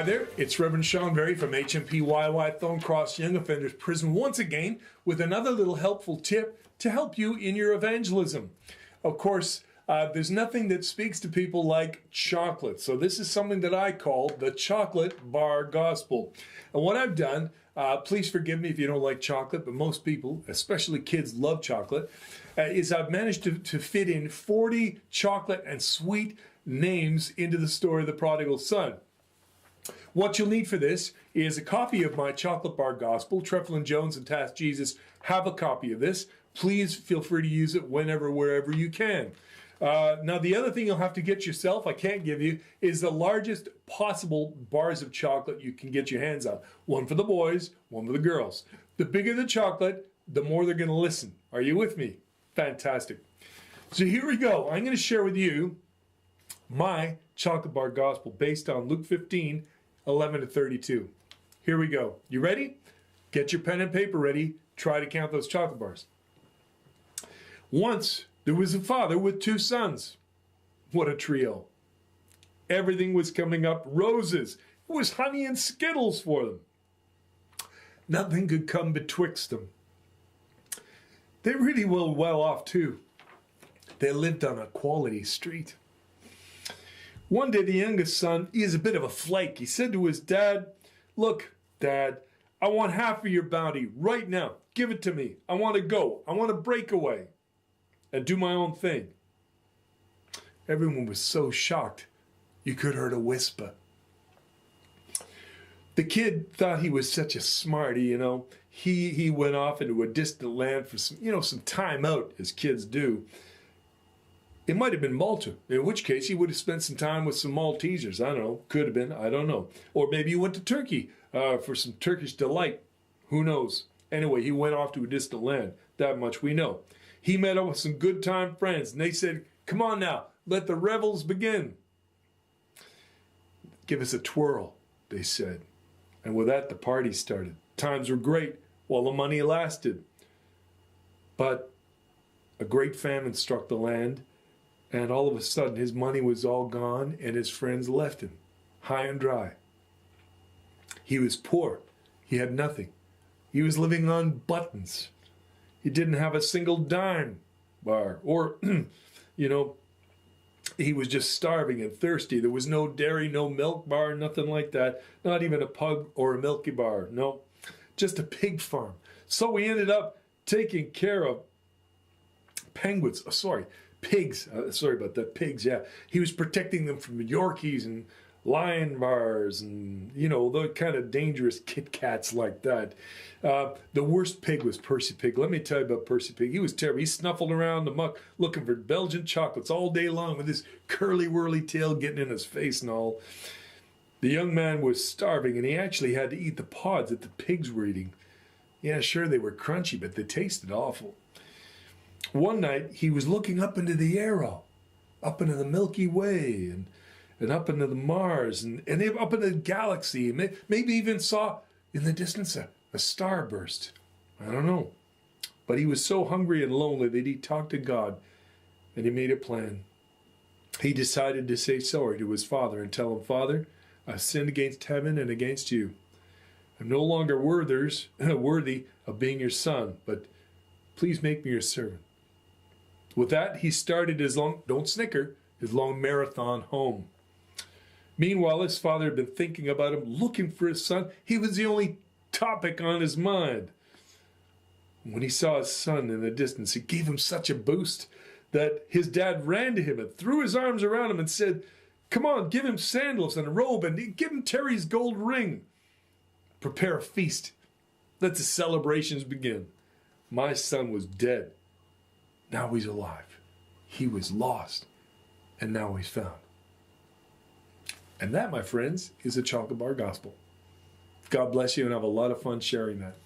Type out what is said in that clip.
there, it's Reverend Shawn Verhey from HMP Y.O.I. Thorn Cross Young Offenders Prison once again with another little helpful tip to help you in your evangelism. Of course, there's nothing that speaks to people like chocolate. So this is something that I call the chocolate bar gospel. And what I've done, please forgive me if you don't like chocolate, but most people, especially kids, love chocolate, is I've managed to fit in 40 chocolate and sweet names into the story of the prodigal son. What you'll need for this is a copy of my chocolate bar gospel. Treflin Jones and TASKJESUS have a copy of this. Please feel free to use it whenever, wherever you can. Now, the other thing you'll have to get yourself, I can't give you, is the largest possible bars of chocolate you can get your hands on. One for the boys, one for the girls. The bigger the chocolate, the more they're going to listen. Are you with me? Fantastic. So here we go. I'm going to share with you my chocolate bar gospel based on Luke 15, 11 to 32. Here we go. You ready? Get your pen and paper ready. Try to count those chocolate bars. Once there was a father with two sons. What a trio. Everything was coming up roses. It was honey and Skittles for them. Nothing could come betwixt them. They really were well off too. They lived on a quality street. One day the youngest son, he is a bit of a flake. He said to his dad, "Look, Dad, I want half of your bounty right now. Give it to me. I want to go. I want to break away and do my own thing." Everyone was so shocked, you could hear a whisper. The kid thought he was such a smarty, you know. He went off into a distant land for some time out, as kids do. It might have been Malta, in which case he would have spent some time with some Maltesers. I don't know. Could have been. I don't know. Or maybe he went to Turkey for some Turkish delight. Who knows? Anyway, he went off to a distant land. That much we know. He met up with some good time friends, and they said, "Come on now, let the revels begin." "Give us a twirl," they said. And with that, the party started. Times were great while the money lasted. But a great famine struck the land, and all of a sudden his money was all gone and his friends left him, high and dry. He was poor. He had nothing. He was living on buttons. He didn't have a single dime bar, or, he was just starving and thirsty. There was no dairy, no milk bar, nothing like that. Not even a pug or a milky bar. No, just a pig farm. So he ended up taking care of pigs. Sorry about that. Pigs, yeah. He was protecting them from Yorkies and lion bars and, the kind of dangerous Kit Kats like that. The worst pig was Percy Pig. Let me tell you about Percy Pig. He was terrible. He snuffled around the muck looking for Belgian chocolates all day long with his curly-whirly tail getting in his face and all. The young man was starving, and he actually had to eat the pods that the pigs were eating. Yeah, sure, they were crunchy, but they tasted awful. One night, he was looking up into the air, up into the Milky Way, and up into the Mars, and up into the galaxy. Maybe even saw in the distance a starburst. I don't know. But he was so hungry and lonely that he talked to God, and he made a plan. He decided to say sorry to his father and tell him, "Father, I've sinned against heaven and against you. I'm no longer worthy of being your son, but please make me your servant." With that, he started his long marathon home. Meanwhile, his father had been thinking about him, looking for his son. He was the only topic on his mind. When he saw his son in the distance, it gave him such a boost that his dad ran to him and threw his arms around him and said, "Come on, give him sandals and a robe and give him Terry's gold ring. Prepare a feast. Let the celebrations begin. My son was dead. Now he's alive. He was lost, and now he's found." And that, my friends, is the chocolate bar gospel. God bless you, and have a lot of fun sharing that.